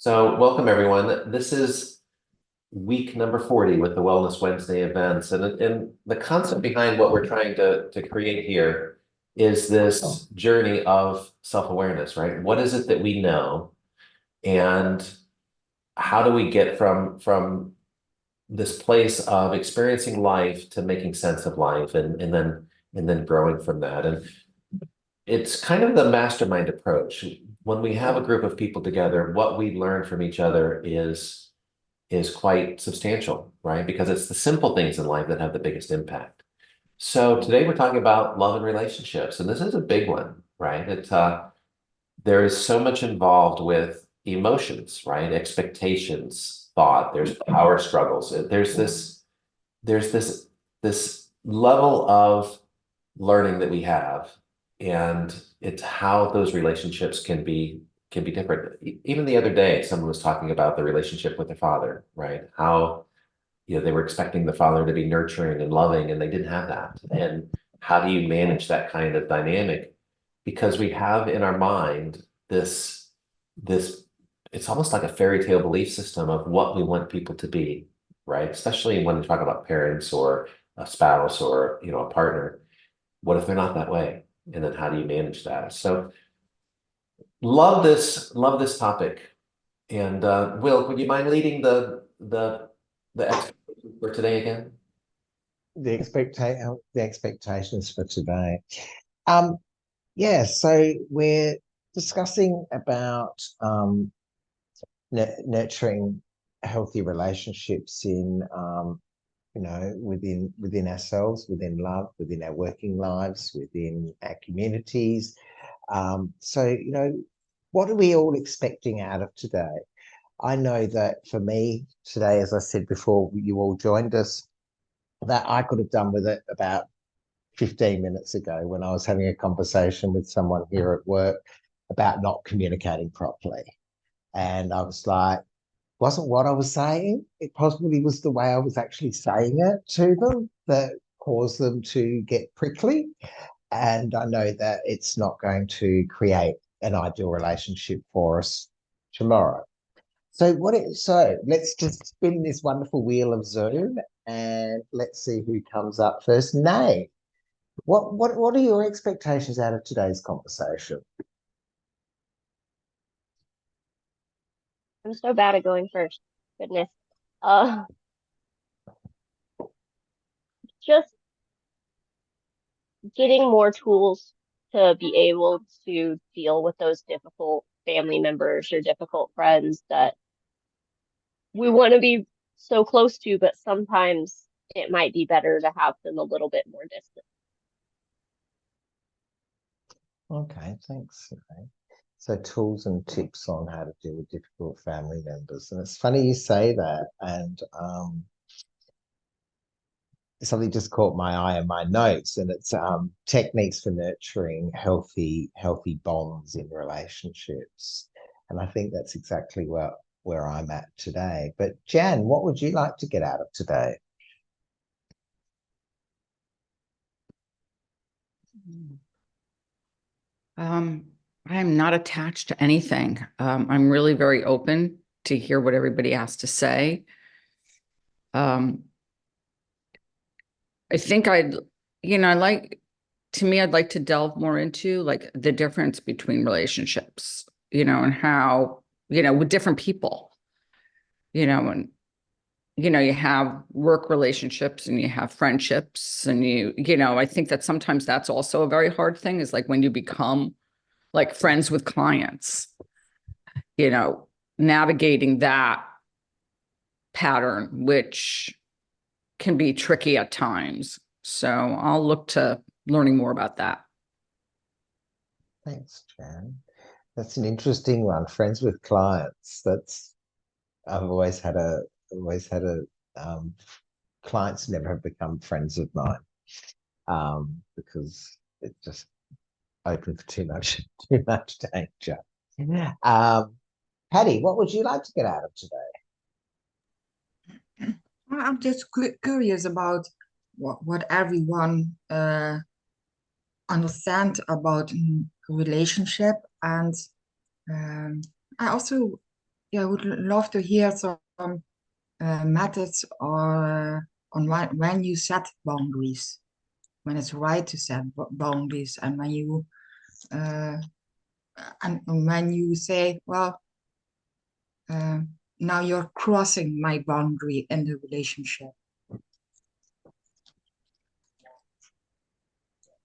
So welcome everyone. This is week number 40 with the Wellness Wednesday events. And the concept behind what we're trying to create here is this journey of self-awareness, right? What is it that we know? And how do we get from this place of experiencing life to making sense of life and then growing from that? And it's kind of the mastermind approach. When we have a group of people together, what we learn from each other is quite substantial, right? Because it's the simple things in life that have the biggest impact. So today we're talking about love and relationships, and this is a big one, right? There is so much involved with emotions, right? Expectations, thought, there's power struggles. There's this level of learning that we have, and it's how those relationships can be different. Even the other day, someone was talking about the relationship with their father, right? How, they were expecting the father to be nurturing and loving, and they didn't have that. And how do you manage that kind of dynamic? Because we have in our mind this it's almost like a fairy tale belief system of what we want people to be, right? Especially when we talk about parents or a spouse or, a partner. What if they're not that way? And then how do you manage that? So love this topic. And Will, would you mind leading the expectation for today again? The expectations for today. Um, yeah, so we're discussing about nurturing healthy relationships in within ourselves, within love, within our working lives, within our communities. So what are we all expecting out of today? I know that for me today, as I said before, you all joined us, that I could have done with it about 15 minutes ago when I was having a conversation with someone here at work about not communicating properly. And I was like, wasn't what I was saying. It possibly was the way I was actually saying it to them that caused them to get prickly. And I know that it's not going to create an ideal relationship for us tomorrow. So let's just spin this wonderful wheel of Zoom and let's see who comes up first. Nay, what are your expectations out of today's conversation? I'm so bad at going first. Goodness. Uh, just getting more tools to be able to deal with those difficult family members or difficult friends that we want to be so close to, but sometimes it might be better to have them a little bit more distant. Okay, thanks. Okay. So tools and tips on how to deal with difficult family members. And it's funny you say that. And something just caught my eye in my notes, and it's techniques for nurturing healthy bonds in relationships. And I think that's exactly where I'm at today. But Jan, what would you like to get out of today? Um, I'm not attached to anything. I'm really very open to hear what everybody has to say. I think I'd like to delve more into like the difference between relationships, and how, with different people, and, you have work relationships and you have friendships and I think that sometimes that's also a very hard thing is like when you become like friends with clients, you know, navigating that pattern, which can be tricky at times. So I'll look to learning more about that. Thanks, Jan. That's an interesting one. Friends with clients. I've always had a clients never have become friends of mine because it just open for too much danger. Um, Patty, what would you like to get out of today? I'm just curious about what everyone understand about relationship, and I also yeah, I would love to hear some methods or on when you set boundaries, when it's right to set boundaries, and when you say, well, now you're crossing my boundary in the relationship,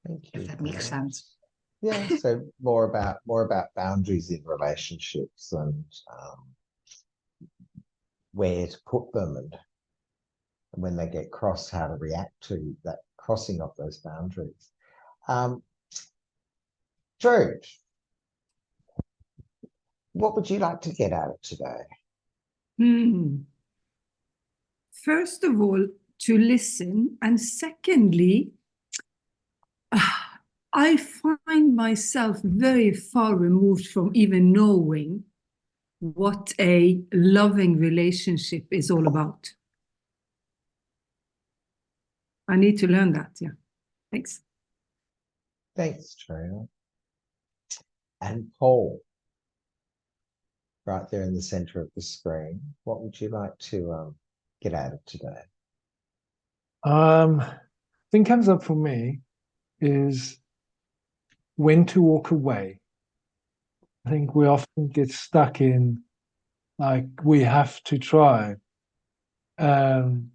Thank you. if that makes Fiona. sense. Yeah, so more about boundaries in relationships and where to put them, and when they get crossed, how to react to that crossing of those boundaries. George, what would you like to get out of today? First of all, to listen, and secondly, I find myself very far removed from even knowing what a loving relationship is all about. I need to learn that. Yeah. Thanks. Thanks, Trina. And Paul, right there in the center of the screen, what would you like to get out of today? Thing comes up for me is when to walk away. I think we often get stuck in like we have to try. And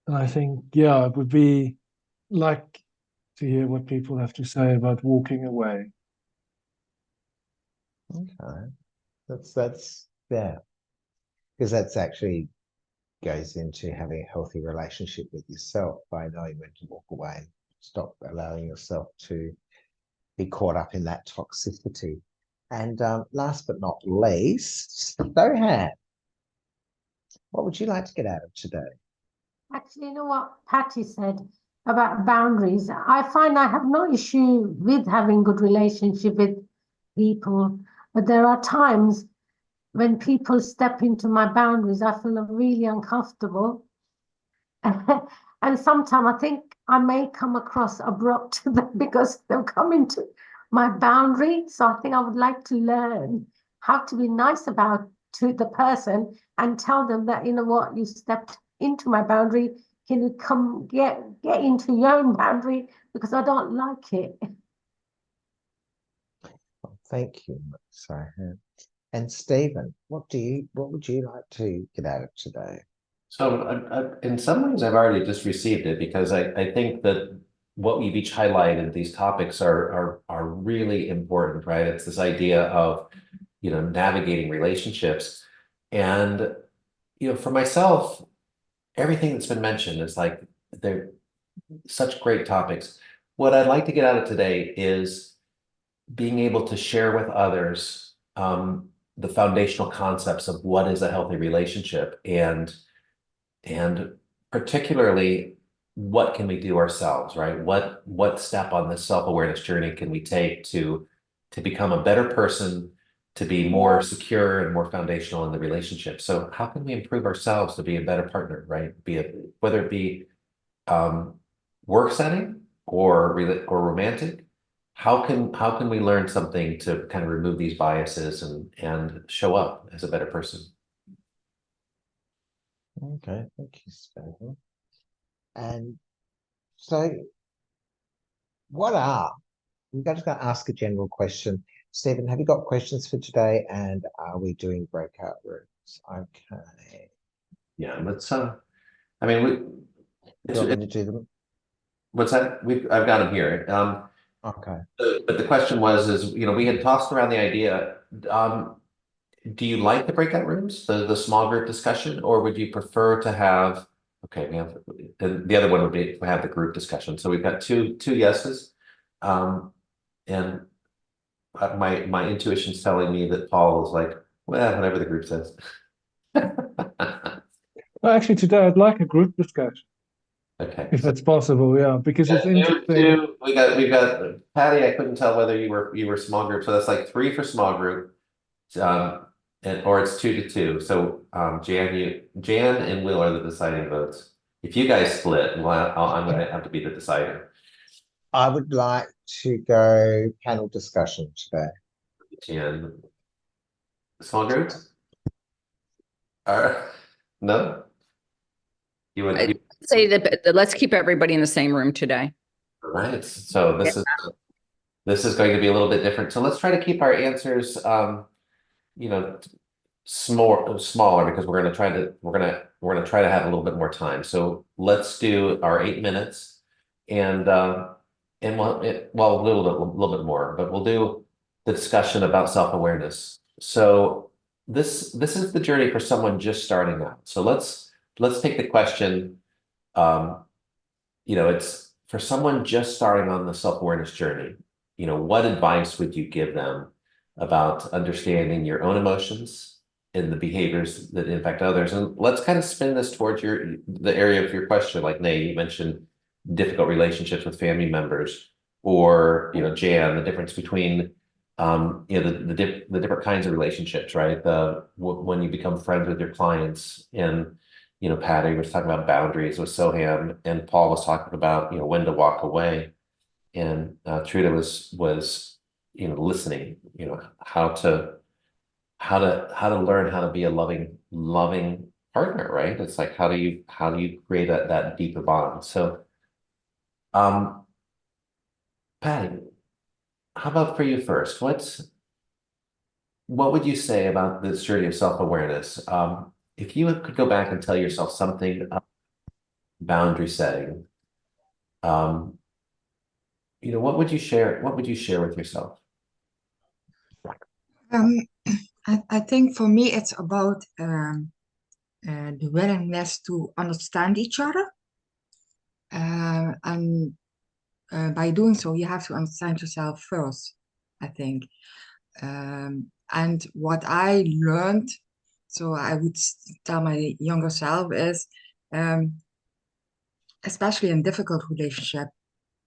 I think, yeah, it would be like to hear what people have to say about walking away. Okay, that's yeah, because that's actually goes into having a healthy relationship with yourself by knowing when to walk away and stop allowing yourself to be caught up in that toxicity. And last but not least, Sohan, what would you like to get out of today? Actually, you know what Patty said about boundaries? I find I have no issue with having good relationship with people, but there are times when people step into my boundaries, I feel really uncomfortable. And sometimes I think I may come across abrupt because they've come into my boundary. So I think I would like to learn how to be nice about to the person and tell them that, you know what, you stepped into my boundary. Can you come get into your own boundary because I don't like it. Well, thank you, Sohan. And Stephen, what would you like to get out of today? So in some ways, I've already just received it because I think that what we've each highlighted, these topics are really important, right? It's this idea of, navigating relationships. And, for myself, everything that's been mentioned is like, they're such great topics. What I'd like to get out of today is being able to share with others the foundational concepts of what is a healthy relationship and particularly what can we do ourselves, right? What step on this self-awareness journey can we take to become a better person, to be more secure and more foundational in the relationship? So how can we improve ourselves to be a better partner, right? Whether it be work setting or romantic, how can we learn something to kind of remove these biases and show up as a better person? Okay, thank you, Stephen. And so I'm just going to ask a general question. Stephen, have you got questions for today? And are we doing breakout rooms? Okay. Yeah, let's I mean, Do you want me to do them? what's that? I've got them here. Okay. But the question was, we had tossed around the idea, do you like the breakout rooms, the small group discussion, or would you prefer to have, okay, and the other one would be to have the group discussion. So we've got two yeses. And my intuition's telling me that Paul is like, well, whatever the group says. Well, actually, today I'd like a group discussion, Okay. if that's possible. Yeah, because it's interesting. We've got Patty. I couldn't tell whether you were small group, so that's like 3 for small group, or it's 2 to 2. So Jan and Will are the deciding votes. If you guys split, well, I'm going to have to be the decider. I would like to go panel discussion today. Jan, small group. No? You would, I'd say that let's keep everybody in the same room today. right, so this is going to be a little bit different. So let's try to keep our answers, you know, smaller because we're gonna try to have a little bit more time. So let's do our 8 minutes, and we'll do a little bit more, but we'll do the discussion about self-awareness. So this is the journey for someone just starting out. So let's take the question. It's for someone just starting on the self-awareness journey. What advice would you give them about understanding your own emotions and the behaviors that impact others? And let's kind of spin this towards the area of your question. Like Nay, you mentioned difficult relationships with family members, or Jan, the difference between the different kinds of relationships, right? When you become friends with your clients, and Patty was talking about boundaries with Soham, and Paul was talking about when to walk away, and Truda was listening, how to learn how to be a loving partner, right? It's like how do you create that deeper bond? So Patty, how about for you first? What would you say about this journey of self-awareness? If you could go back and tell yourself something about boundary setting, what would you share? What would you share with yourself? I think for me it's about the willingness to understand each other, and by doing so, you have to understand yourself first, I think. And what I learned, so I would tell my younger self, is especially in difficult relationship,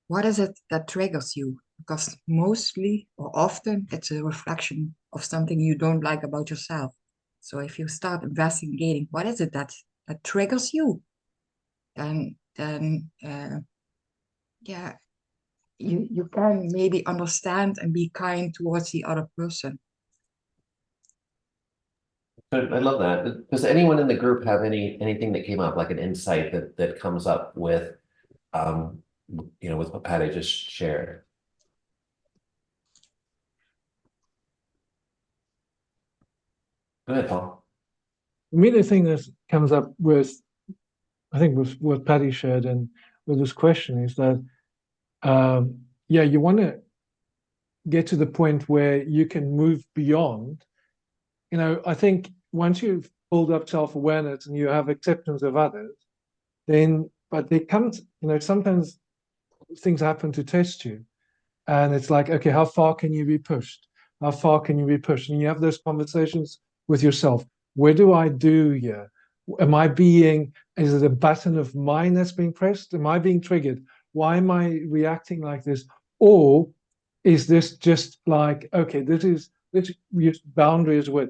what is it that triggers you? Because mostly or often it's a reflection of something you don't like about yourself. So if you start investigating what is it that triggers you, then yeah, you can maybe understand and be kind towards the other person. I love that. Does anyone in the group have anything that came up, like an insight that comes up with with what Patty just shared? Go ahead, Paul. For me, the thing that comes up with, I think, with what Patty shared and with this question is that, you want to get to the point where you can move beyond. I think once you've built up self-awareness and you have acceptance of others, but there comes, sometimes things happen to test you. And it's like, okay, how far can you be pushed? How far can you be pushed? And you have those conversations with yourself. Where do I do here? Is it a button of mine that's being pressed? Am I being triggered? Why am I reacting like this? Or is this just like, okay, this boundaries with,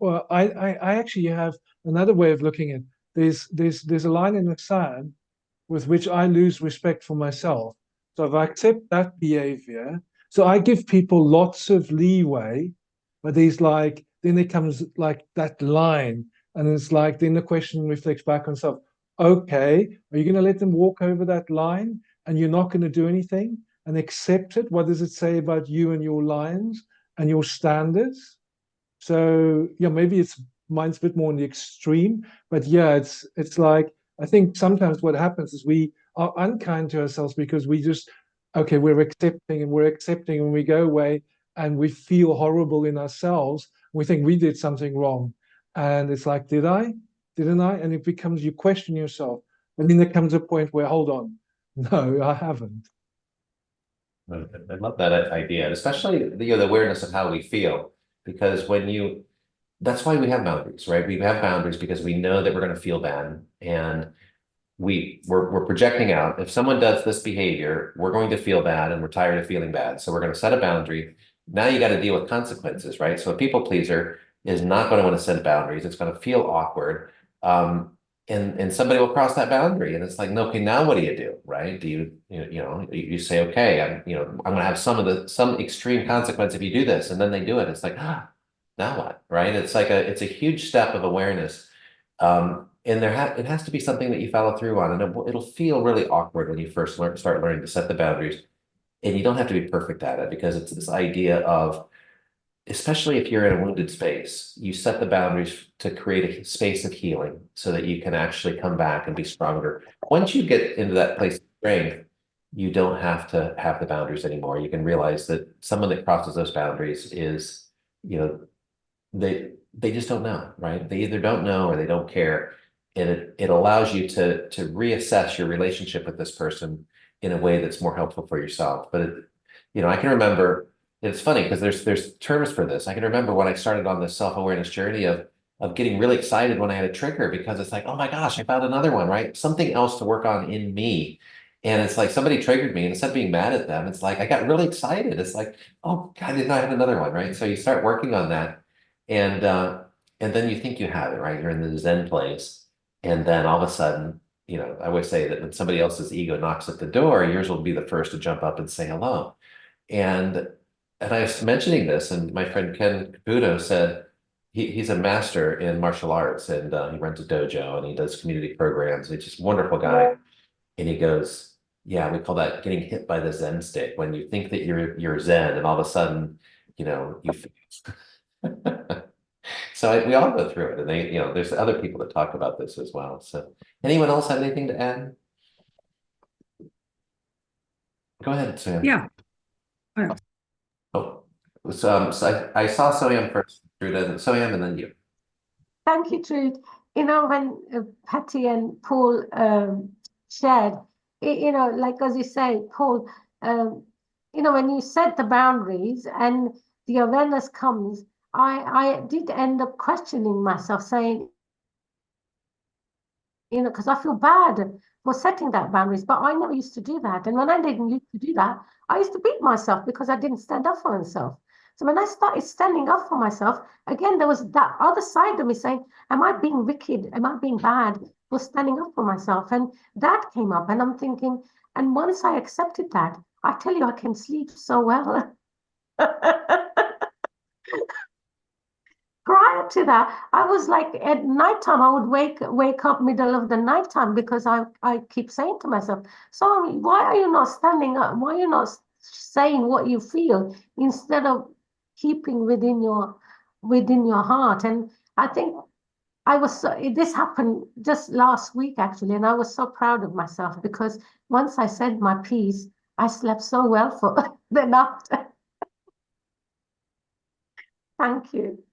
well, I actually have another way of looking at it. There's a line in the sand with which I lose respect for myself. So if I accept that behavior, so I give people lots of leeway, but then there comes like that line, and it's like, then the question reflects back on self. Okay, are you going to let them walk over that line and you're not going to do anything and accept it? What does it say about you and your lines and your standards? So maybe mine's a bit more in the extreme, but it's like, I think sometimes what happens is we are unkind to ourselves because we're accepting and we go away and we feel horrible in ourselves. We think we did something wrong. And it's like, didn't I? And it becomes, you question yourself. And then there comes a point where, hold on, no, I haven't. I love that idea, especially the awareness of how we feel, because that's why we have boundaries, right? We have boundaries because we know that we're going to feel bad, and we're projecting out. If someone does this behavior, we're going to feel bad, and we're tired of feeling bad. So we're going to set a boundary. Now you got to deal with consequences, right? So a people pleaser is not going to want to set boundaries. It's going to feel awkward. And somebody will cross that boundary, and it's like, no, okay, now what do you do, right? Do you say, okay, I'm going to have some extreme consequence if you do this, and then they do it. It's like, now what, right? It's like it's a huge step of awareness And it has to be something that you follow through on, and it'll feel really awkward when you first start learning to set the boundaries. And you don't have to be perfect at it, because it's this idea of, especially if you're in a wounded space, you set the boundaries to create a space of healing so that you can actually come back and be stronger. Once you get into that place of strength, you don't have to have the boundaries anymore. You can realize that someone that crosses those boundaries is, you know, they just don't know, right? They either don't know or they don't care. And it allows you to reassess your relationship with this person in a way that's more helpful for yourself. But I can remember, it's funny because there's terms for this. I can remember when I started on this self-awareness journey of getting really excited when I had a trigger, because it's like, oh my gosh, I found another one, right? Something else to work on in me. And it's like somebody triggered me, and instead of being mad at them, it's like I got really excited. It's like, oh God, I didn't know I had another one, right? So you start working on that, and then you think you have it, right? You're in the Zen place, and then all of a sudden, I always say that when somebody else's ego knocks at the door, yours will be the first to jump up and say hello. And I was mentioning this, and my friend Ken Caputo said he's a master in martial arts, and he runs a dojo and he does community programs. He's just a wonderful guy. And he goes, yeah, we call that getting hit by the Zen stick, when you think that you're Zen and all of a sudden, you so we all go through it, and there's other people that talk about this as well. So anyone else have anything to add? Go ahead, Sam. Yeah. Oh, so I saw Soyam first, Trude, Soyam, and then you. Thank you, Trude. When Patty and Paul shared, like as you say, Paul, when you set the boundaries and the awareness comes, I did end up questioning myself, saying, because I feel bad for setting that boundaries, but I never used to do that. And when I didn't used to do that, I used to beat myself because I didn't stand up for myself. So when I started standing up for myself, again, there was that other side of me saying, am I being wicked? Am I being bad for standing up for myself? And that came up, and I'm thinking, and once I accepted that, I tell you, I can sleep so well. Prior to that, I was like, at nighttime, I would wake up middle of the nighttime, because I keep saying to myself, so why are you not standing up? Why are you not saying what you feel instead of keeping within your heart? And I think this happened just last week, actually, and I was so proud of myself, because once I said my piece, I slept so well for the night. Thank you.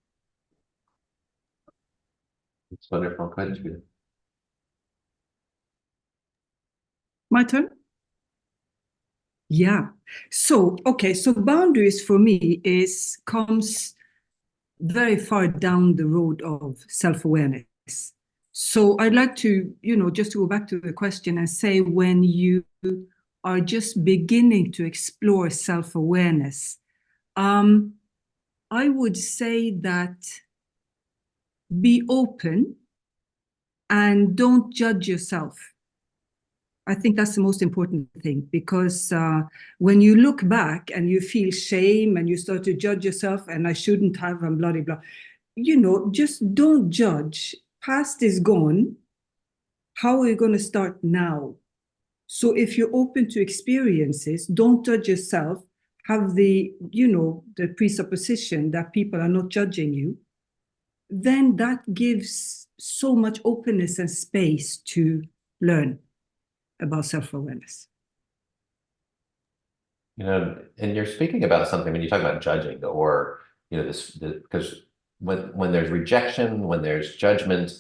It's wonderful. Go ahead, Trude. My turn? Yeah. So, okay. So boundaries for me comes very far down the road of self-awareness. So I'd like to, just to go back to the question and say, when you are just beginning to explore self-awareness, I would say that be open and don't judge yourself. I think that's the most important thing, because when you look back and you feel shame and you start to judge yourself, and I shouldn't have, and blah, blah, blah, just don't judge. Past is gone. How are you going to start now? So if you're open to experiences, don't judge yourself. Have the presupposition that people are not judging you. Then that gives so much openness and space to learn about self-awareness. And you're speaking about something when you talk about judging, or because when there's rejection, when there's judgment,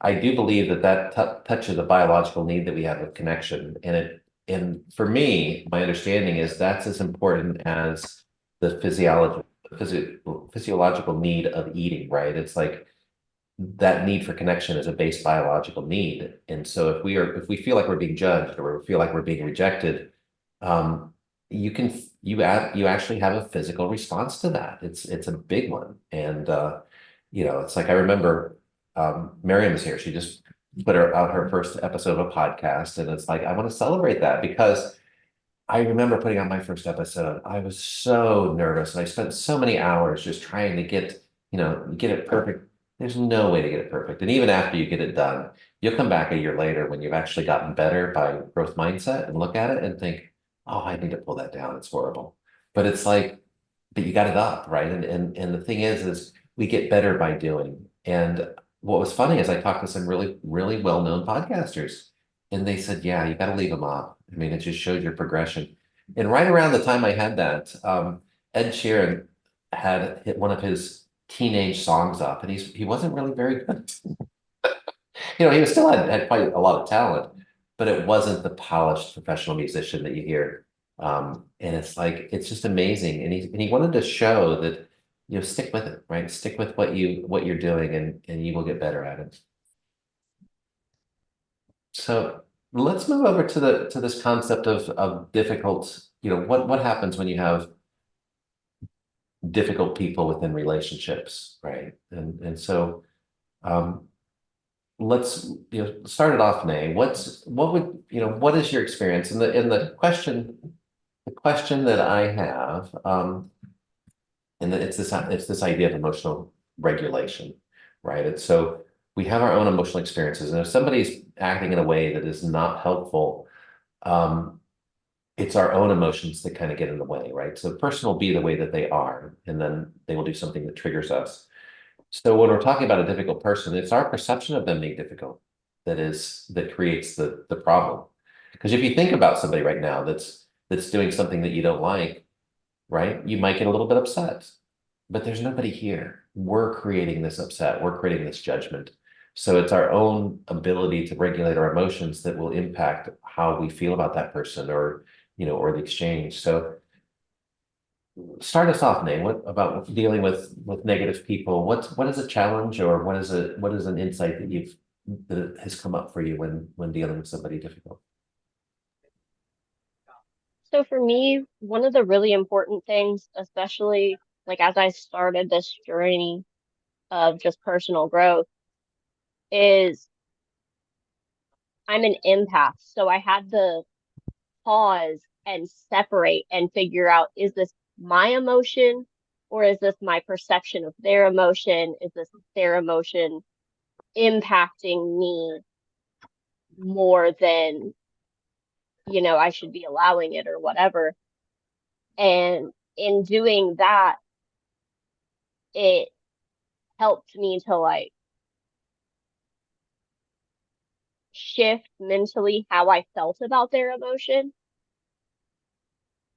I do believe that touches a biological need that we have of connection. And for me, my understanding is that's as important as the physiological need of eating, right? It's like that need for connection is a base biological need. And so if we feel like we're being judged, or we feel like we're being rejected, you actually have a physical response to that. It's a big one. And it's like, I remember Miriam is here. She just put out her first episode of a podcast, and it's like, I want to celebrate that, because I remember putting out my first episode. I was so nervous, and I spent so many hours just trying to get it perfect There's no way to get it perfect. And even after you get it done, you'll come back a year later when you've actually gotten better by growth mindset and look at it and think, oh, I need to pull that down. It's horrible. But it's like, but you got it up, right? And the thing is we get better by doing. And what was funny is I talked to some really, really well-known podcasters, and they said, yeah, you got to leave them off. I mean, it just showed your progression. And right around the time I had that, Ed Sheeran had hit one of his teenage songs up, and he wasn't really very good. He was still had quite a lot of talent, but it wasn't the polished professional musician that you hear. And it's like it's just amazing. And he wanted to show that stick with it, right? Stick with what you're doing, and you will get better at it. So let's move over to this concept of difficult. What happens when you have difficult people within relationships, right? And so let's start it off, Nay. What is your experience? And the question that I have, and it's this idea of emotional regulation, right? And so we have our own emotional experiences, and if somebody's acting in a way that is not helpful, it's our own emotions that kind of get in the way, right? So the person will be the way that they are, and then they will do something that triggers us. So when we're talking about a difficult person, it's our perception of them being difficult that creates the problem. Because if you think about somebody right now that's doing something that you don't like, right? You might get a little bit upset, but there's nobody here. We're creating this upset. We're creating this judgment. So it's our own ability to regulate our emotions that will impact how we feel about that person or the exchange. So start us off, Nay. What about dealing with negative people? What is a challenge, or what is an insight that has come up for you when dealing with somebody difficult? So for me, one of the really important things, especially like as I started this journey of just personal growth, is I'm an empath. So I had to pause and separate and figure out, is this my emotion, or is this my perception of their emotion? Is this their emotion impacting me more than I should be allowing it or whatever? And in doing that, it helped me to like shift mentally how I felt about their emotion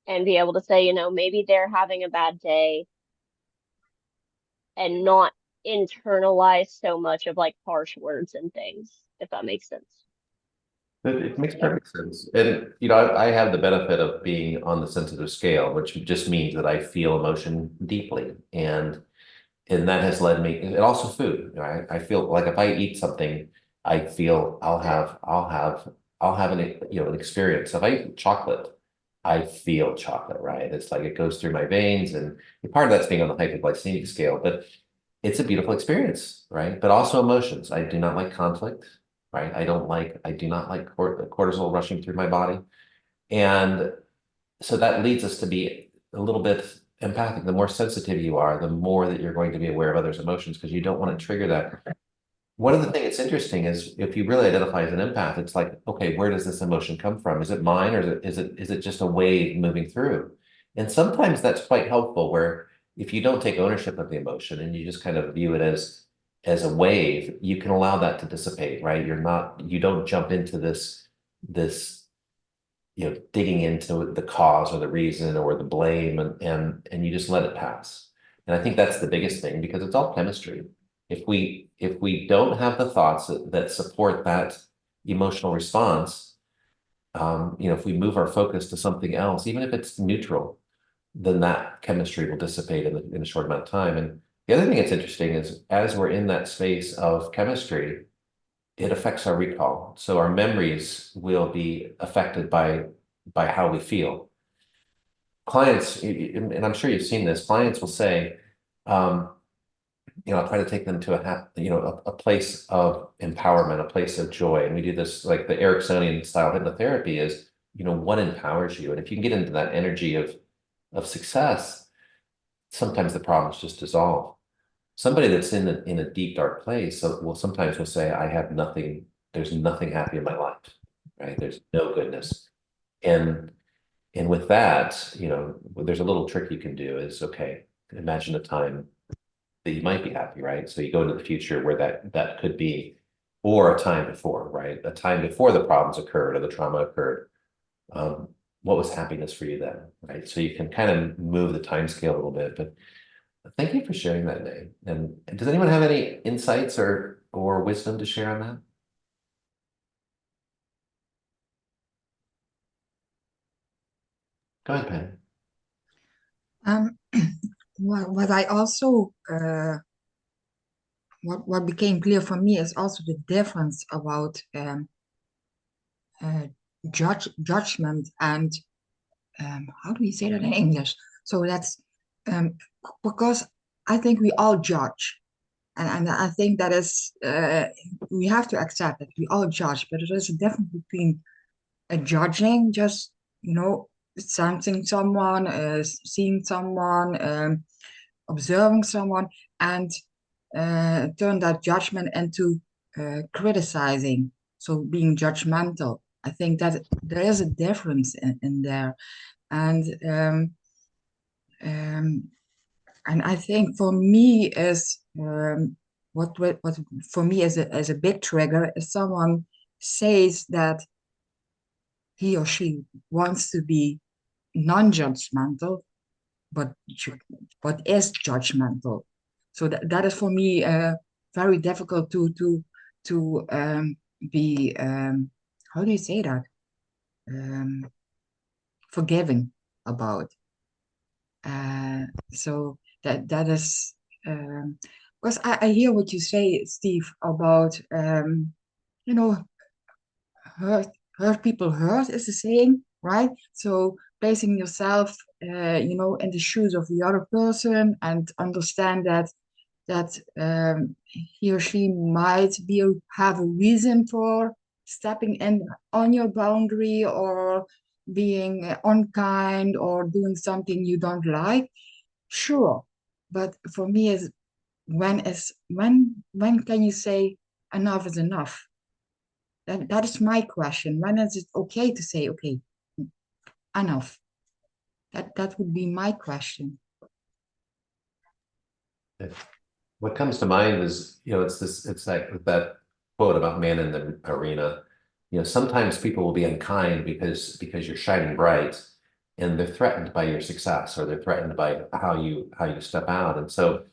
and be able to say, maybe they're having a bad day, and not internalize so much of like harsh words and things, if that makes sense. It makes perfect sense. And, I have the benefit of being on the sensitive scale, which just means that I feel emotion deeply. And that has led me, and also food, right? I feel like if I eat something, I feel I'll have an experience. If I eat chocolate, I feel chocolate, right? It's like it goes through my veins, and part of that's being on the hypoglycemic scale, but it's a beautiful experience, right? But also emotions. I do not like conflict, right? I do not like cortisol rushing through my body. And so that leads us to be a little bit empathic. The more sensitive you are, the more that you're going to be aware of others' emotions, because you don't want to trigger that. One of the things that's interesting is if you really identify as an empath, it's like, okay, where does this emotion come from? Is it mine, or is it just a wave moving through? And sometimes that's quite helpful, where if you don't take ownership of the emotion and you just kind of view it as a wave, you can allow that to dissipate, right? You don't jump into this digging into the cause or the reason or the blame, and you just let it pass. And I think that's the biggest thing, because it's all chemistry. If we don't have the thoughts that support that emotional response, if we move our focus to something else, even if it's neutral, then that chemistry will dissipate in a short amount of time. And the other thing that's interesting is, as we're in that space of chemistry, it affects our recall. So our memories will be affected by how we feel. Clients, and I'm sure you've seen this, clients will say, I'll try to take them to a place of empowerment, a place of joy. And we do this, like the Ericksonian style hypnotherapy is, what empowers you? And if you can get into that energy of success, sometimes the problems just dissolve. somebody that's in a deep, dark place, so will sometimes will say, I have nothing, there's nothing happy in my life, right? There's no goodness. And with that, you know, there's a little trick you can do is, okay, imagine a time that you might be happy, right? So you go into the future where that could be, or a time before, right? A time before the problems occurred or the trauma occurred. What was happiness for you then, right? So you can kind of move the time scale a little bit, but thank you for sharing that, Nay. And does anyone have any insights or wisdom to share on that? Go ahead, Penny. What I also what became clear for me is also the difference about judgment and how do we say that in English? So that's because I think we all judge, and I think that is we have to accept that we all judge, but there is a difference between judging, just sensing someone, seeing someone, observing someone, and turn that judgment into criticizing, so being judgmental. I think that there is a difference in there, and I think for me is what for me is a big trigger is someone says that he or she wants to be non-judgmental, but is judgmental. So that is for me very difficult to be how do you say that, forgiving about. So that is because I hear what you say, Steve, about hurt people hurt is the saying, right? So placing yourself in the shoes of the other person and understand that he or she might have a reason for stepping in on your boundary or being unkind or doing something you don't like. Sure, but for me is when can you say enough is enough? That is my question. When is it okay to say, okay, enough? That would be my question. What comes to mind is, it's like that quote about man in the arena. Sometimes people will be unkind because you're shining bright and they're threatened by your success, or they're threatened by how you step out. And so,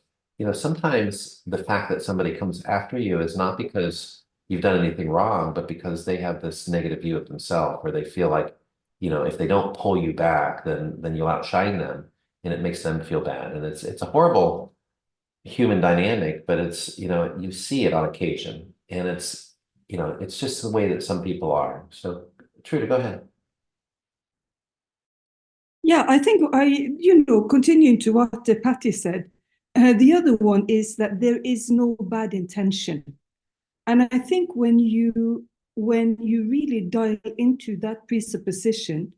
sometimes the fact that somebody comes after you is not because you've done anything wrong, but because they have this negative view of themselves, where they feel like, if they don't pull you back, then you'll outshine them, and it makes them feel bad. And it's a horrible human dynamic, but it's, you see it on occasion, and it's just the way that some people are. So Trude, go ahead. Yeah, I think continuing to what Patty said, the other one is that there is no bad intention. And I think when you really dive into that presupposition,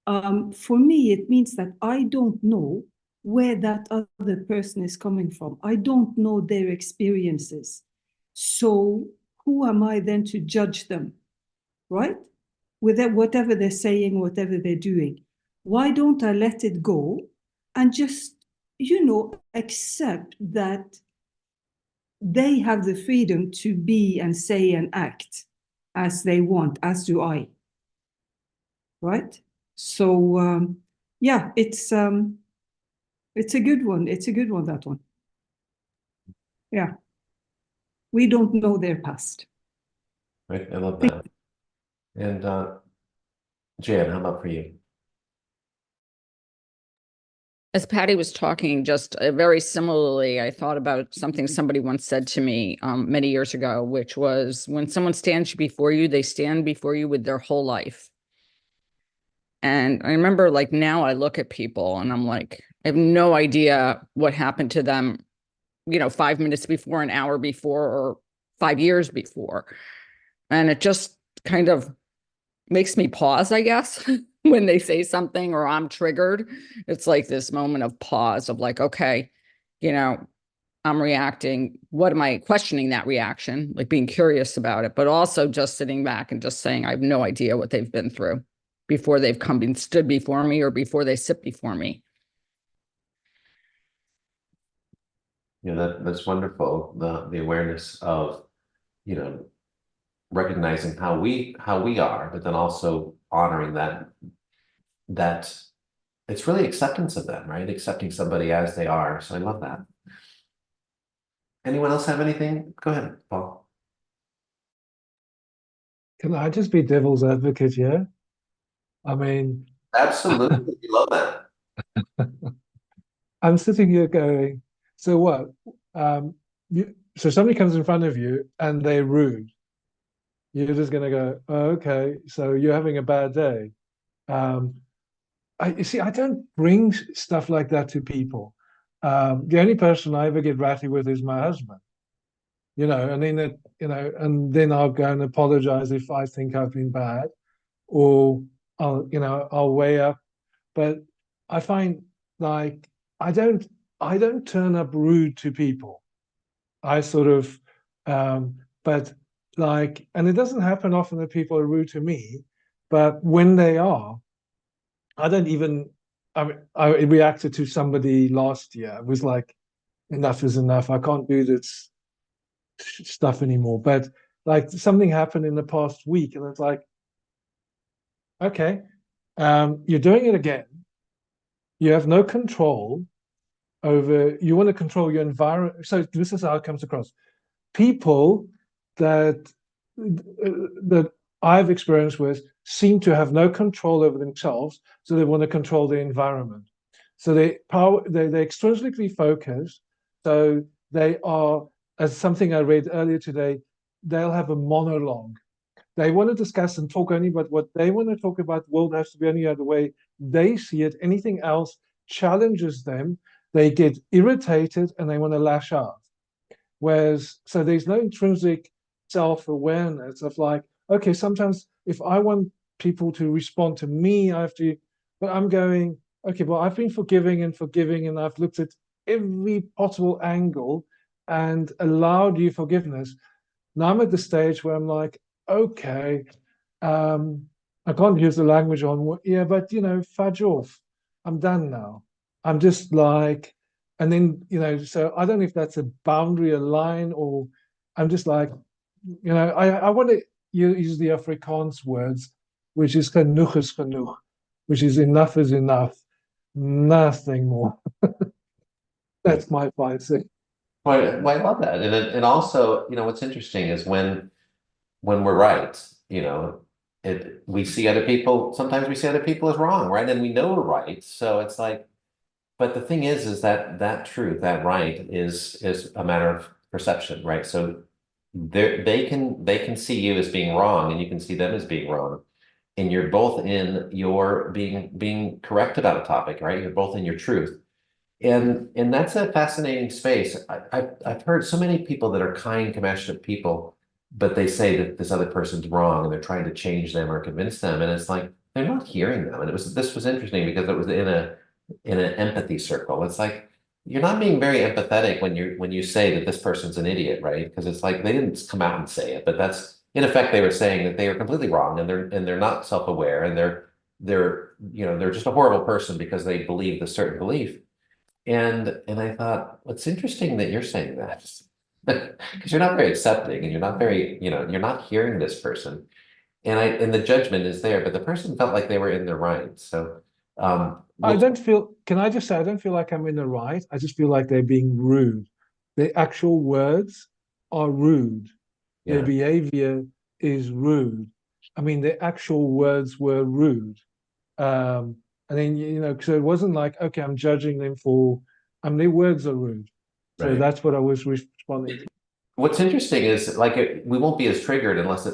for me, it means that I don't know where that other person is coming from. I don't know their experiences. So who am I then to judge them, right? With whatever they're saying, whatever they're doing. Why don't I let it go and just, accept that they have the freedom to be and say and act as they want, as do I. Right? So, yeah, it's a good one. It's a good one, that one. Yeah. We don't know their past. Right, I love that. And Jan, how about for you? As Patty was talking, just very similarly, I thought about something somebody once said to me many years ago, which was, when someone stands before you, they stand before you with their whole life. And I remember, like, now I look at people and I'm like, I have no idea what happened to them, 5 minutes before, an hour before, or 5 years before. And it just kind of makes me pause, I guess, when they say something or I'm triggered. It's like this moment of pause of like, okay, I'm reacting, what am I questioning that reaction, like being curious about it, but also just sitting back and just saying, I have no idea what they've been through before they've come and stood before me or before they sit before me. You know, that's wonderful. The awareness of, you know, recognizing how we are, but then also honoring that it's really acceptance of them, right? Accepting somebody as they are. So I love that. Anyone else have anything? Go ahead, Paul. Can I just be devil's advocate here? I mean, Absolutely, we love that. I'm sitting here going, so what? So somebody comes in front of you and they're rude. You're just going to go, oh, okay, so you're having a bad day. You see, I don't bring stuff like that to people. The only person I ever get ratty with is my husband. You know, and then and then I'll go and apologize if I think I've been bad, or I'll weigh up. But I find like I don't turn up rude to people. I sort of, but like, and it doesn't happen often that people are rude to me, but when they are, I don't even. I mean, I reacted to somebody last year. It was like, enough is enough. I can't do this stuff anymore. But like something happened in the past week, and it's like, okay, you're doing it again. You have no control over. You want to control your environment. So this is how it comes across. People that I've experienced with seem to have no control over themselves, so they want to control the environment. So they're extrinsically focused. So they are, as something I read earlier today, they'll have a monologue. They want to discuss and talk only about what they want to talk about. The world has to be any other way they see it. Anything else challenges them. They get irritated and they want to lash out. Whereas, so there's no intrinsic self-awareness of like, okay, sometimes if I want people to respond to me, I have to, but I'm going, okay, well, I've been forgiving and I've looked at every possible angle and allowed you forgiveness. Now I'm at the stage where I'm like, okay, I can't use the language on, yeah, but fudge off. I'm done now. I'm just like, and then, so I don't know if that's a boundary, a line, or I'm just like, I want to use the Afrikaans words, which is genoeg is genoeg, which is enough, nothing more. That's my pricing. Well, I love that. And also, what's interesting is when we're right, we see other people, sometimes we see other people as wrong, right? And we know we're right. So it's like, but the thing is that truth, that right is a matter of perception, right? So they can see you as being wrong and you can see them as being wrong. And you're both in your being correct about a topic, right? You're both in your truth. And that's a fascinating space. I've heard so many people that are kind, compassionate people, but they say that this other person's wrong and they're trying to change them or convince them. And it's like, they're not hearing them. And this was interesting because it was in an empathy circle. It's like, you're not being very empathetic when you say that this person's an idiot, right? Because it's like they didn't come out and say it, but that's in effect they were saying that they are completely wrong and they're not self-aware and they're just a horrible person because they believe this certain belief. And I thought, what's interesting that you're saying that because you're not very accepting and you're not very, you're not hearing this person. And the judgment is there, but the person felt like they were in their right. So I don't feel, can I just say, I don't feel like I'm in the right. I just feel like they're being rude. Their actual words are rude. Their behavior is rude. I mean, their actual words were rude. And then, so it wasn't like, okay, I'm judging them for, their words are rude. So Right. that's what I was responding to. What's interesting is we won't be as triggered unless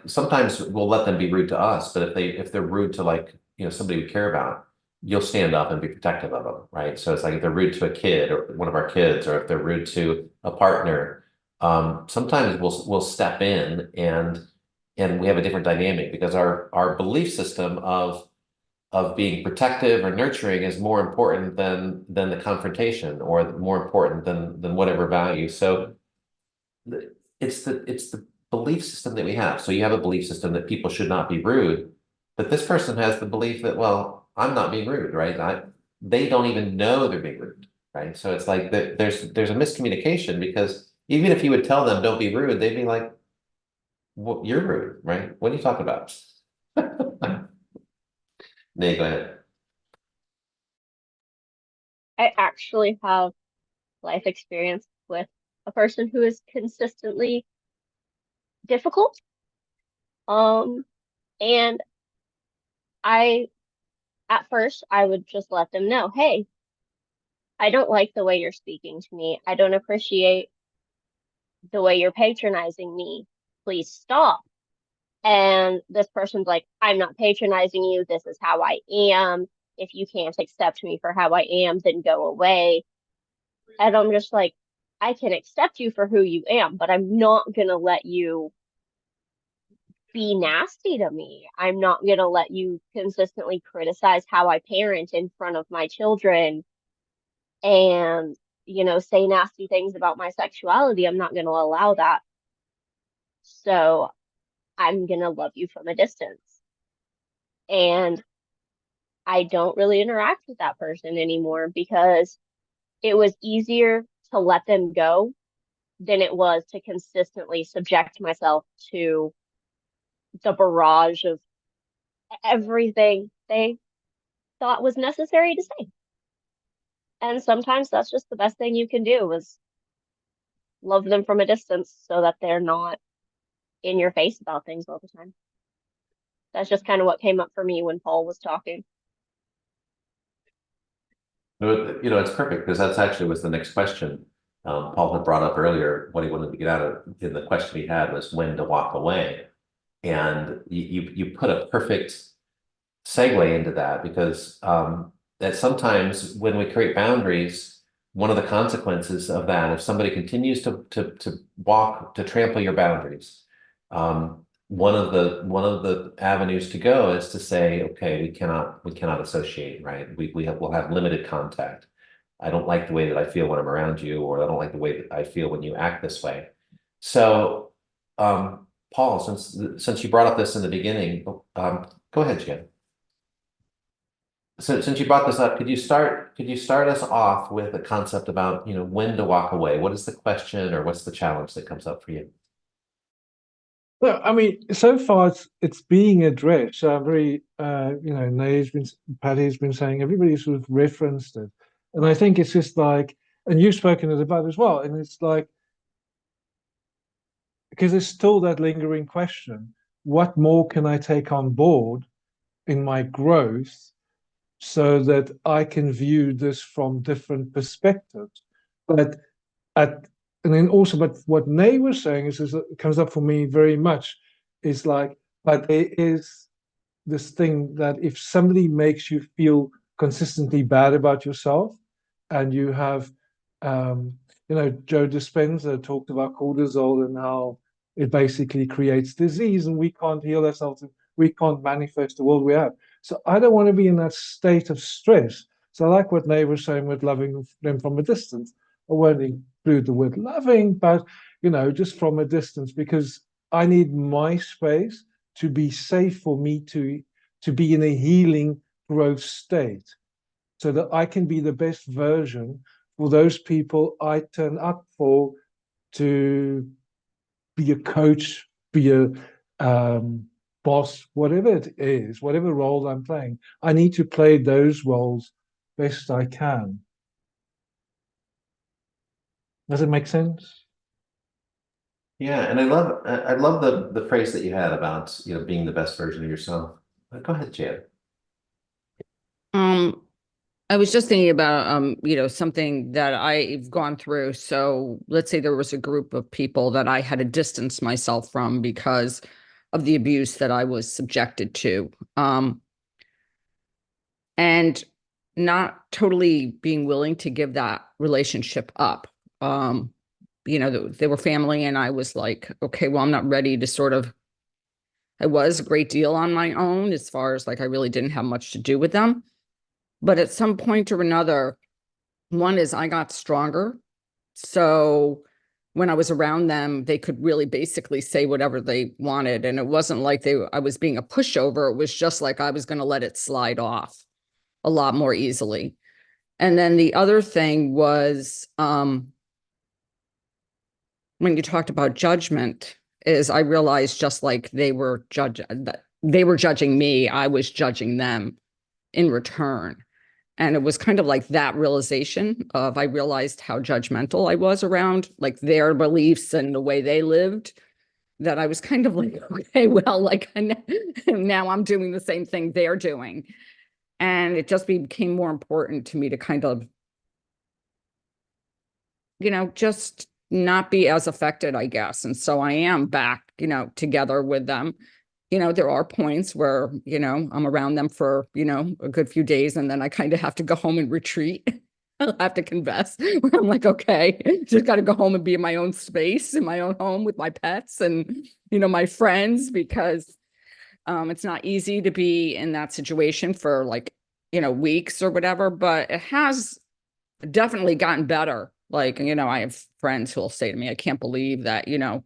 sometimes we'll let them be rude to us, but if they're rude to somebody we care about, you'll stand up and be protective of them, right? So it's like if they're rude to a kid or one of our kids, or if they're rude to a partner, sometimes we'll step in and we have a different dynamic because our belief system of of being protective or nurturing is more important than the confrontation, or more important than whatever value. So it's the belief system that we have. So you have a belief system that people should not be rude, but this person has the belief that, well, I'm not being rude, right? They don't even know they're being rude, right? So it's like there's a miscommunication, because even if you would tell them don't be rude, they'd be like, well, you're rude, right? What are you talking about? Nate, go ahead. I actually have life experience with a person who is consistently difficult. And at first, I would just let them know, hey, I don't like the way you're speaking to me. I don't appreciate the way you're patronizing me. Please stop. And this person's like, I'm not patronizing you. This is how I am. If you can't accept me for how I am, then go away. And I'm just like, I can accept you for who you am, but I'm not going to let you be nasty to me. I'm not going to let you consistently criticize how I parent in front of my children and, say nasty things about my sexuality. I'm not going to allow that. So I'm going to love you from a distance. And I don't really interact with that person anymore, because it was easier to let them go than it was to consistently subject myself to the barrage of everything they thought was necessary to say. And sometimes that's just the best thing you can do, is love them from a distance so that they're not in your face about things all the time. That's just kind of what came up for me when Paul was talking. It's perfect, because that's actually was the next question. Paul had brought up earlier what he wanted to get out of, in the question he had was when to walk away. And you put a perfect segue into that, because that sometimes when we create boundaries, one of the consequences of that, if somebody continues to trample your boundaries, one of the avenues to go is to say, okay, we cannot associate, right? We'll have limited contact. I don't like the way that I feel when I'm around you, or I don't like the way that I feel when you act this way. So, Paul, since you brought up this in the beginning, go ahead, Jan. So since you brought this up, could you start us off with a concept about, when to walk away? What is the question, or what's the challenge that comes up for you? Well, I mean, so far it's being addressed. Patty's been saying, everybody's sort of referenced it. And I think it's just like, and you've spoken about it as well. And it's like, because there's still that lingering question, what more can I take on board in my growth so that I can view this from different perspectives? But what Nay was saying is it comes up for me very much, is like, but there is this thing that if somebody makes you feel consistently bad about yourself, and you have, Joe Dispenza talked about cortisol and how it basically creates disease, and we can't heal ourselves, and we can't manifest the world we have. So I don't want to be in that state of stress. So I like what Nay was saying with loving them from a distance. I won't include the word loving, but just from a distance, because I need my space to be safe for me to be in a healing growth state, so that I can be the best version for those people I turn up for, to be a coach, be a boss, whatever it is, whatever role I'm playing. I need to play those roles best I can. Does it make sense? Yeah, and I love the phrase that you had about, being the best version of yourself. Go ahead, Jan. I was just thinking about, something that I've gone through. So let's say there was a group of people that I had to distance myself from because of the abuse that I was subjected to. And not totally being willing to give that relationship up. They were family, and I was like, okay, well, I'm not ready to sort of I was a great deal on my own as far as like I really didn't have much to do with them. But at some point or another, one is I got stronger. So when I was around them, they could really basically say whatever they wanted. And it wasn't like I was being a pushover. It was just like I was going to let it slide off a lot more easily. And then the other thing was, when you talked about judgment, is I realized just like they were judging me, I was judging them in return. And it was kind of like that realization of I realized how judgmental I was around like their beliefs and the way they lived, that I was kind of like, okay, well, like now I'm doing the same thing they're doing. And it just became more important to me to kind of, just not be as affected, I guess. And so I am back, together with them. There are points where, I'm around them for, a good few days, and then I kind of have to go home and retreat. I'll have to confess, where I'm like, okay, just got to go home and be in my own space, in my own home with my pets and, my friends, because it's not easy to be in that situation for like, weeks or whatever, but it has definitely gotten better. Like, I have friends who will say to me, I can't believe that, you're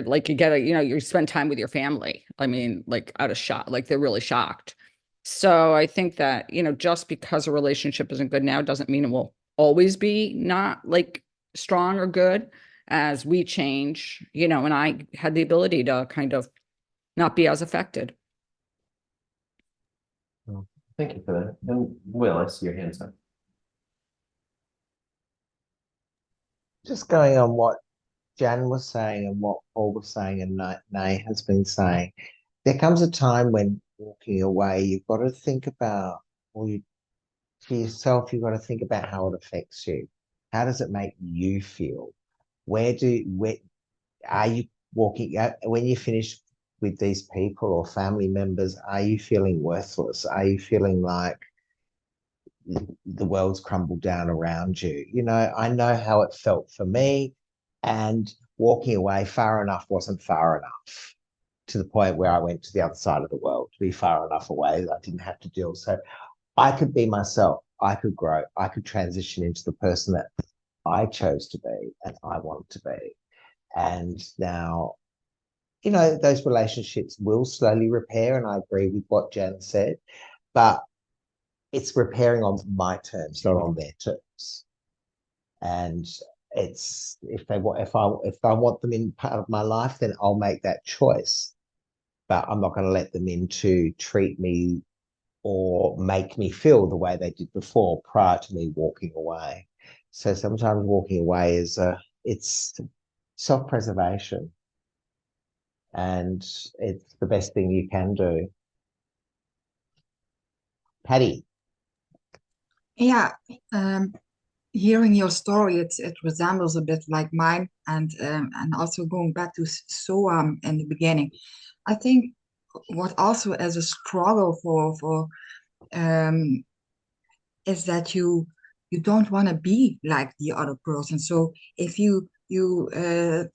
like, you spend time with your family. I mean, like out of shock, like they're really shocked. So I think that, just because a relationship isn't good now doesn't mean it will always be not like strong or good as we change, and I had the ability to kind of not be as affected. Well, thank you for that. And Will, I see your hands up. Just going on what Jan was saying and what Paul was saying and Nay has been saying, there comes a time when walking away, you've got to think about, for yourself, you've got to think about how it affects you. How does it make you feel? Where are you walking out when you finish with these people or family members? Are you feeling worthless? Are you feeling like the world's crumbled down around you? I know how it felt for me, and walking away far enough wasn't far enough, to the point where I went to the other side of the world to be far enough away that I didn't have to deal. So I could be myself. I could grow. I could transition into the person that I chose to be and I want to be. And now, those relationships will slowly repair. And I agree with what Jan said, but it's repairing on my terms, not on their terms. And it's, if I want them in part of my life, then I'll make that choice. But I'm not going to let them in to treat me or make me feel the way they did before, prior to me walking away. So sometimes walking away it's self-preservation, and it's the best thing you can do. Patty. Yeah, hearing your story, it resembles a bit like mine, and also going back to Soam in the beginning. I think what also is a struggle for is that you don't want to be like the other person. So if you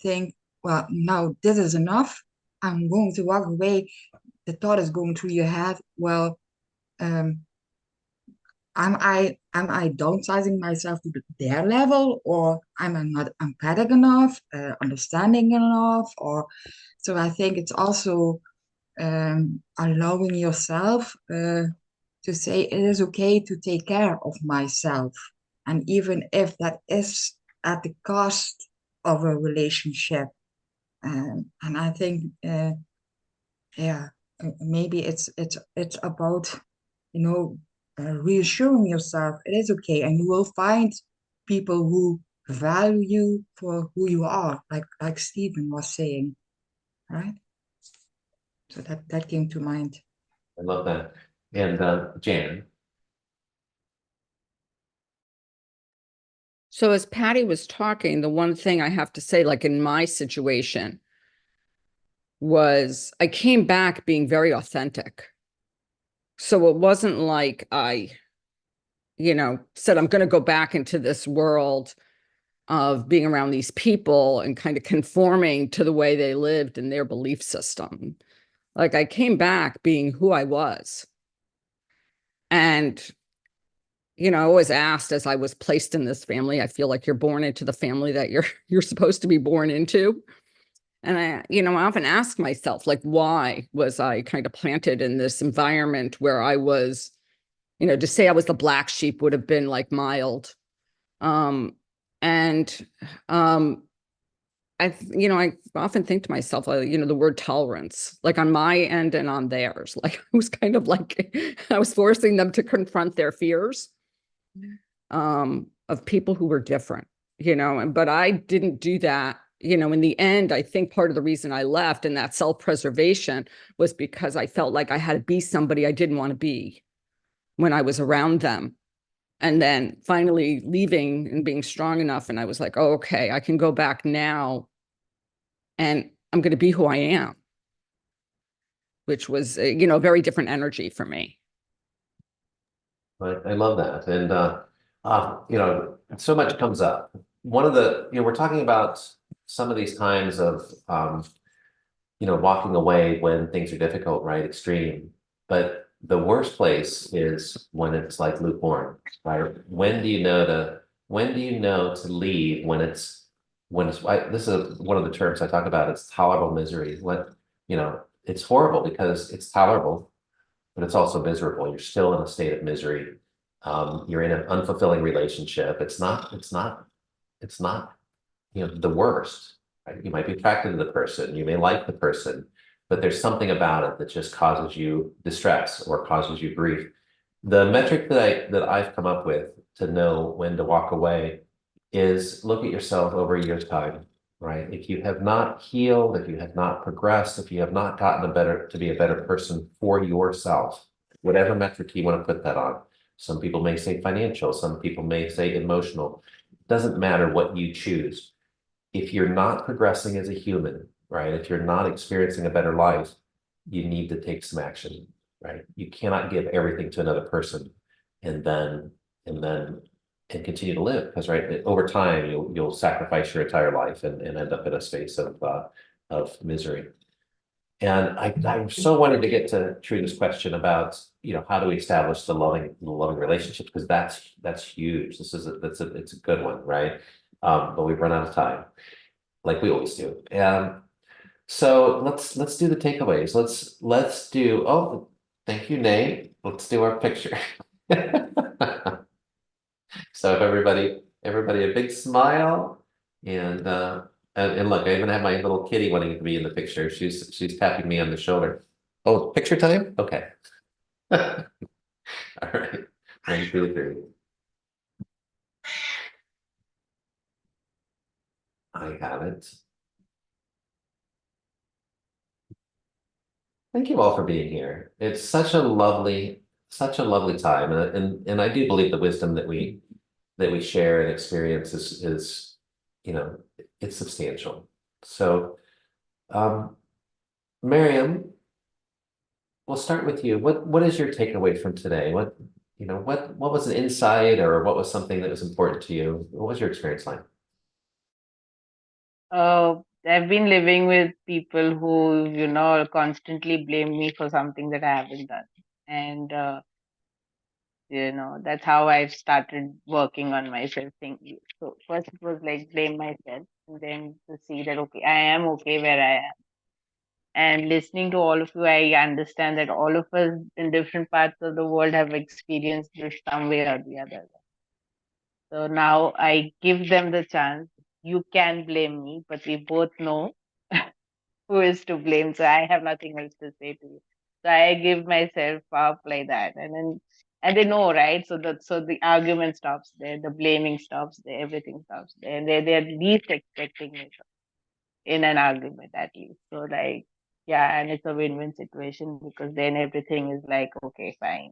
think, well, now this is enough, I'm going to walk away, the thought is going through your head, well, am I downsizing myself to their level, or am I not empathic enough, understanding enough? Or so I think it's also allowing yourself to say it is okay to take care of myself, and even if that is at the cost of a relationship. And I think, maybe it's about reassuring yourself it is okay, and you will find people who value you for who you are, like Stephen was saying, right? So that came to mind. I love that. And Jan. So as Patty was talking, the one thing I have to say, like in my situation, was I came back being very authentic. So it wasn't like I, said, I'm going to go back into this world of being around these people and kind of conforming to the way they lived and their belief system. Like I came back being who I was. And, you know, I always asked as I was placed in this family, I feel like you're born into the family that you're supposed to be born into. And I, you know, I often ask myself, like, why was I kind of planted in this environment where I was, you know, to say I was the black sheep would have been like mild. And you know, I often think to myself, you know, the word tolerance, like on my end and on theirs, like I was kind of like, I was forcing them to confront their fears of people who were different, you know, but I didn't do that. You know, in the end, I think part of the reason I left and that self-preservation was because I felt like I had to be somebody I didn't want to be when I was around them. And then finally leaving and being strong enough. And I was like, oh, okay, I can go back now and I'm going to be who I am, which was, you know, a very different energy for me. I love that. And, you know, so much comes up. One of the, you know, we're talking about some of these times of, you know, walking away when things are difficult, right? Extreme. But the worst place is when it's like lukewarm, right? When do you know to leave when it's this is one of the terms I talk about, it's tolerable misery. What, you know, it's horrible because it's tolerable, but it's also miserable. You're still in a state of misery. You're in an unfulfilling relationship. It's not, you know, the worst, right? You might be attracted to the person, you may like the person, but there's something about it that just causes you distress or causes you grief. The metric that I've come up with to know when to walk away is look at yourself over a year's time, right? If you have not healed, if you have not progressed, if you have not gotten to be a better person for yourself, whatever metric you want to put that on. Some people may say financial, some people may say emotional. It doesn't matter what you choose. If you're not progressing as a human, right? If you're not experiencing a better life, you need to take some action, right? You cannot give everything to another person and continue to live, because right, over time you'll sacrifice your entire life and end up in a space of misery. And I so wanted to get to Trina's question about, you know, how do we establish the loving relationship, because that's huge. It's a good one, right? But we've run out of time, like we always do. So let's do the takeaways. Let's do, oh, thank you, Nate. Let's do our picture. So if everybody a big smile, and look, I even have my little kitty wanting to be in the picture. She's tapping me on the shoulder. Oh, picture time? Okay. All right. 1, 2, 3. I have it. Thank you all for being here. It's such a lovely time, and I do believe the wisdom that we share and experience is, you know, it's substantial. So, Miriam, we'll start with you. What is your takeaway from today? What was an insight, or what was something that was important to you? What was your experience like? I've been living with people who, you know, constantly blame me for something that I haven't done. And, you know, that's how I've started working on myself thinking. So first it was like blame myself, and then to see that, okay, I am okay where I am. And listening to all of you, I understand that all of us in different parts of the world have experienced this some way or the other. So now I give them the chance. You can blame me, but we both know who is to blame. So I have nothing else to say to you. So I give myself up like that, and they know, right? So the argument stops there, the blaming stops there, everything stops there, and they're least expecting it in an argument at least. So like, yeah, and it's a win-win situation because then everything is like, okay, fine.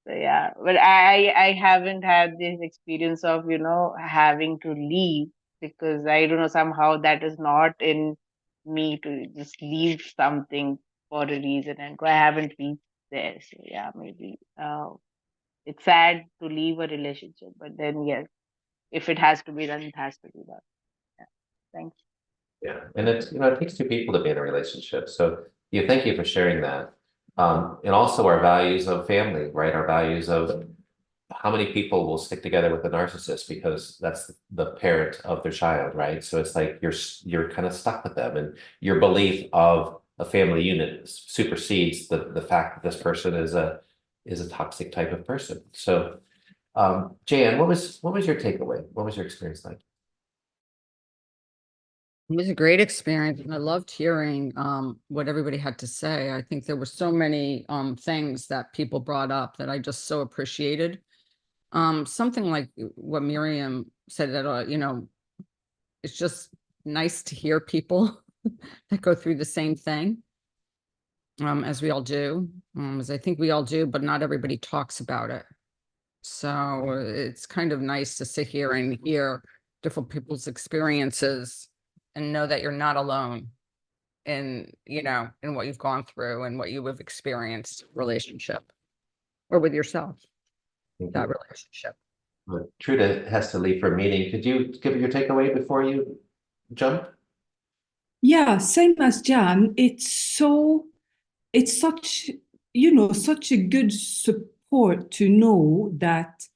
So yeah, but I haven't had this experience of, you know, having to leave, because I don't know, somehow that is not in me to just leave something for a reason, and I haven't reached there. So yeah, maybe it's sad to leave a relationship, but then yes, if it has to be done, it has to be done. Yeah. Thank you. Yeah, and it's, it takes two people to be in a relationship. So yeah, thank you for sharing that. And also our values of family, right? Our values of how many people will stick together with a narcissist because that's the parent of their child, right? So it's like you're kind of stuck with them, and your belief of a family unit supersedes the fact that this person is a toxic type of person. So Jan, what was your takeaway? What was your experience like? It was a great experience, and I loved hearing what everybody had to say. I think there were so many things that people brought up that I just so appreciated. Something like what Miriam said, that it's just nice to hear people that go through the same thing, as we all do, as I think we all do, but not everybody talks about it. So it's kind of nice to sit here and hear different people's experiences and know that you're not alone in, in what you've gone through and what you have experienced relationship or with yourself, that relationship. Truda has to leave for a meeting. Could you give your takeaway before you jump? Yeah, same as Jan. It's such, such a good support to know that,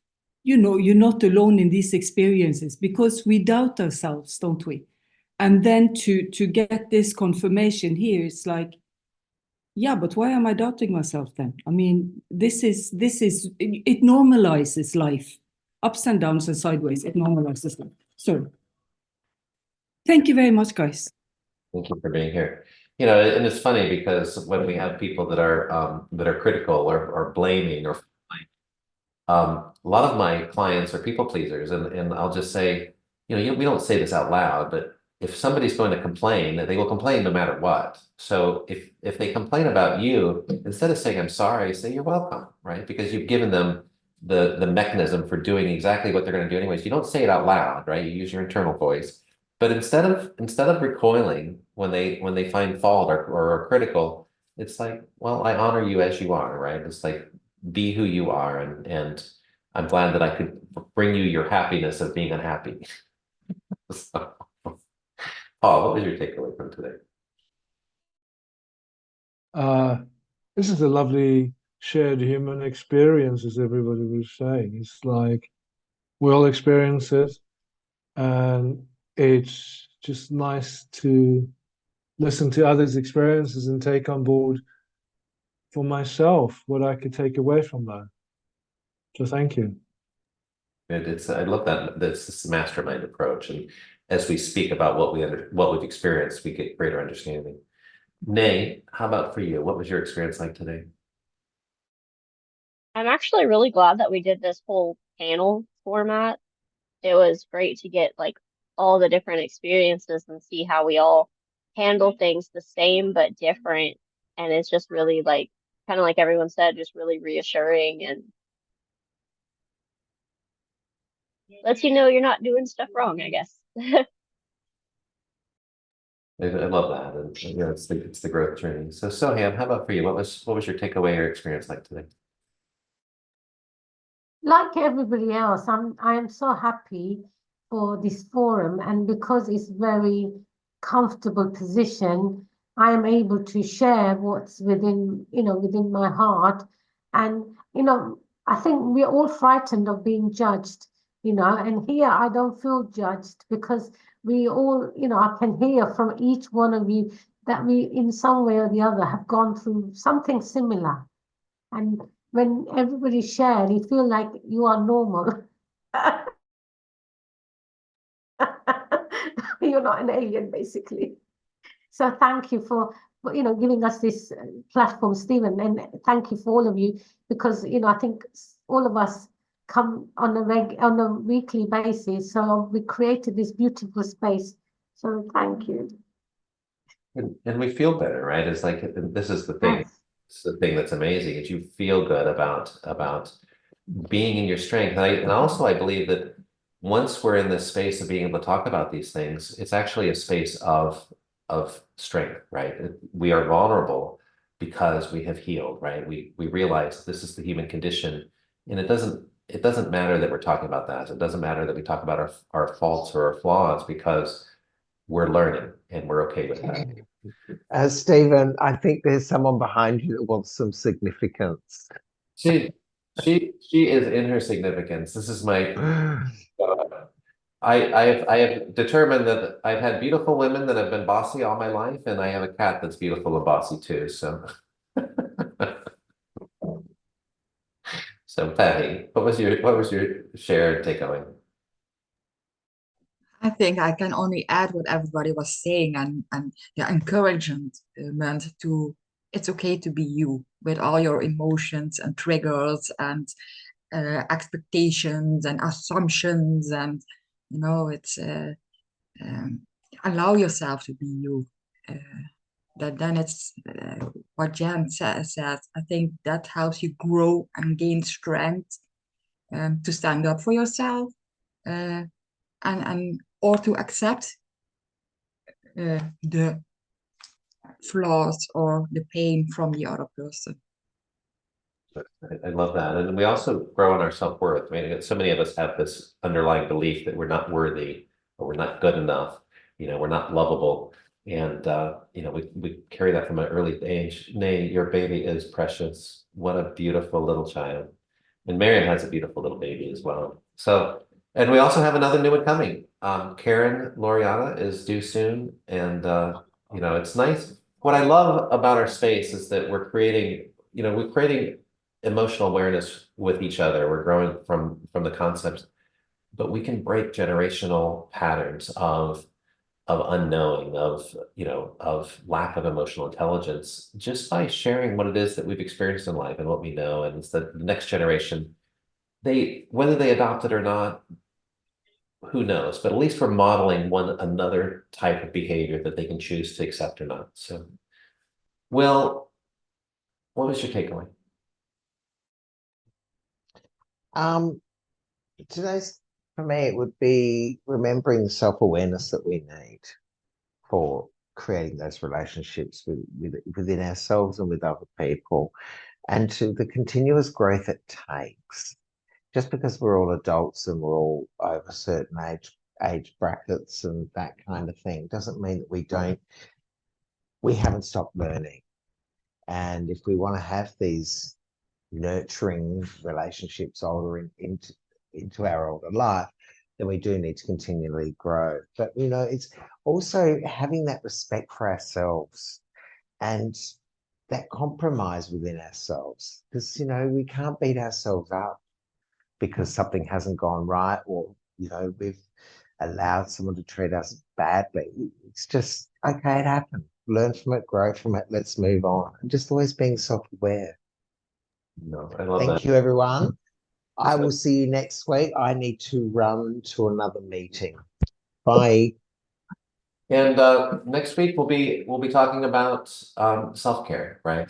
you're not alone in these experiences, because we doubt ourselves, don't we? And then to get this confirmation here, it's like, yeah, but why am I doubting myself then? I mean, it normalizes life, ups and downs and sideways. It normalizes life. So thank you very much, guys. Thank you for being here. And it's funny because when we have people that are critical or blaming or a lot of my clients are people pleasers, and I'll just say, we don't say this out loud, but if somebody's going to complain, they will complain no matter what. So if they complain about you, instead of saying I'm sorry, say you're welcome, right? Because you've given them the mechanism for doing exactly what they're going to do anyways. You don't say it out loud, right? You use your internal voice. But instead of recoiling when they find fault or are critical, it's like, well, I honor you as you are, right? It's like, be who you are, and I'm glad that I could bring you your happiness of being unhappy. So, Paul, what was your takeaway from today? This is a lovely shared human experience, as everybody was saying. It's like we all experience it, and it's just nice to listen to others' experiences and take on board for myself what I could take away from that. So thank you. I love that. That's this mastermind approach, and as we speak about what we've experienced, we get greater understanding. Nay, how about for you? What was your experience like today? I'm actually really glad that we did this whole panel format. It was great to get like all the different experiences and see how we all handle things the same but different. And it's just really like, kind of like everyone said, just really reassuring and lets you know you're not doing stuff wrong, I guess. I love that, and it's the growth journey. So Soham, how about for you? What was your takeaway or experience like today? Like everybody else, I am so happy for this forum, and because it's very comfortable position, I am able to share what's within my heart. And I think we're all frightened of being judged, and here I don't feel judged, because we all, I can hear from each one of you that we in some way or the other have gone through something similar. And when everybody shared, you feel like you are normal. You're not an alien, basically. So thank you for giving us this platform, Stephen, and thank you for all of you, because I think all of us come on a weekly basis, so we created this beautiful space. So thank you. And we feel better, right? It's like, this is the thing. Yes. It's the thing that's amazing, is you feel good about being in your strength. And also I believe that once we're in this space of being able to talk about these things, it's actually a space of strength, right? We are vulnerable because we have healed, right? We realize this is the human condition, and it doesn't it doesn't matter that we're talking about that. It doesn't matter that we talk about our faults or our flaws, because we're learning and we're okay with that. Stephen, I think there's someone behind you that wants some significance. She is in her significance. This is my I have determined that I've had beautiful women that have been bossy all my life, and I have a cat that's beautiful and bossy too. So so Patty, what was your share and takeaway? I think I can only add what everybody was saying, and the encouragement meant to, it's okay to be you with all your emotions and triggers and expectations and assumptions, and it's allow yourself to be you. That then it's what Jan says. I think that helps you grow and gain strength to stand up for yourself, and or to accept the flaws or the pain from the other person. I love that. And we also grow in our self-worth. I mean, so many of us have this underlying belief that we're not worthy, or we're not good enough, we're not lovable. And we carry that from an early age. Nay, your baby is precious. What a beautiful little child. And Miriam has a beautiful little baby as well. So, and we also have another new one coming. Karen Loriana is due soon. And it's nice. What I love about our space is that we're creating emotional awareness with each other. We're growing from the concepts, but we can break generational patterns of unknowing, of lack of emotional intelligence, just by sharing what it is that we've experienced in life and what we know. And it's the next generation, whether they adopt it or not, who knows? But at least we're modeling one another type of behavior that they can choose to accept or not. So, Will, what was your takeaway? Today's, for me, it would be remembering the self-awareness that we need for creating those relationships within ourselves and with other people, and to the continuous growth it takes. Just because we're all adults and we're all over certain age brackets and that kind of thing doesn't mean that we haven't stopped learning. And if we want to have these nurturing relationships into our older life, then we do need to continually grow. But it's also having that respect for ourselves and that compromise within ourselves, because we can't beat ourselves up because something hasn't gone right, or we've allowed someone to treat us badly. It's just okay, it happened. Learn from it, grow from it, let's move on. And just always being self-aware. No, I love that. Thank you, everyone. I will see you next week. I need to run to another meeting. Bye. And next week we'll be talking about self-care, right?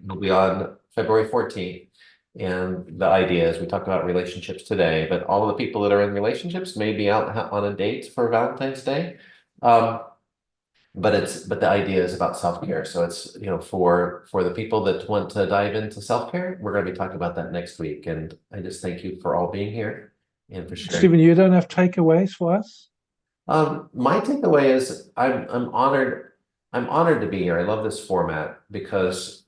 We'll be on February 14th. And the idea is, we talked about relationships today, but all of the people that are in relationships may be out on a date for Valentine's Day. But the idea is about self-care. So it's, for the people that want to dive into self-care, we're going to be talking about that next week. And I just thank you for all being here and for sharing. Stephen, you don't have takeaways for us? My takeaway is I'm honored to be here. I love this format because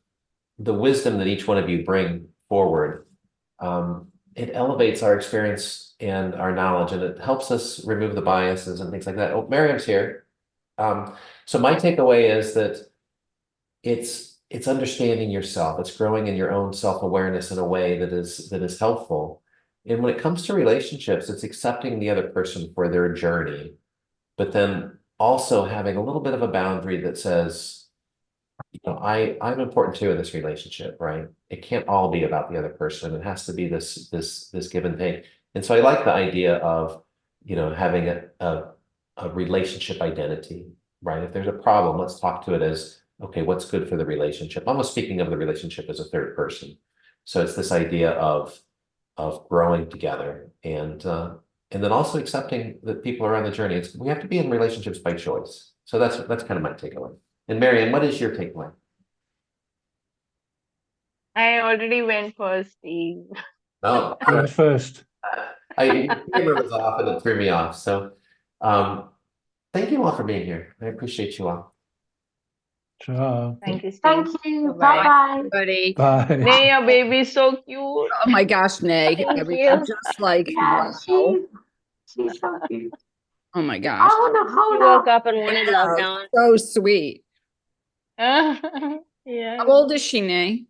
the wisdom that each one of you bring forward, it elevates our experience and our knowledge, and it helps us remove the biases and things like that. Oh, Miriam's here. So my takeaway is that it's understanding yourself. It's growing in your own self-awareness in a way that is helpful. And when it comes to relationships, it's accepting the other person for their journey, but then also having a little bit of a boundary that says, I'm important too in this relationship, right? It can't all be about the other person. It has to be this give and take. And so I like the idea of, having a relationship identity, right? If there's a problem, let's talk to it as, okay, what's good for the relationship? Almost speaking of the relationship as a third person. So it's this idea of growing together, and then also accepting that people are on the journey. We have to be in relationships by choice. So that's kind of my takeaway. And Marianne, what is your takeaway? I already went first, Steve. No, You're the first. I camera was off and it threw me off. So, thank you all for being here. I appreciate you all. Ciao. Thank you, Steve. Thank you. Bye-bye. Bye-bye. Everybody. Bye. Nay, your baby's so cute. Oh my gosh, Nay. Thank I'm you. just like, Yeah, wow. she's so cute. Oh my I gosh. want to She hold woke up. up and wanted love, Dawn. So sweet. Yeah. How old is she, Nay?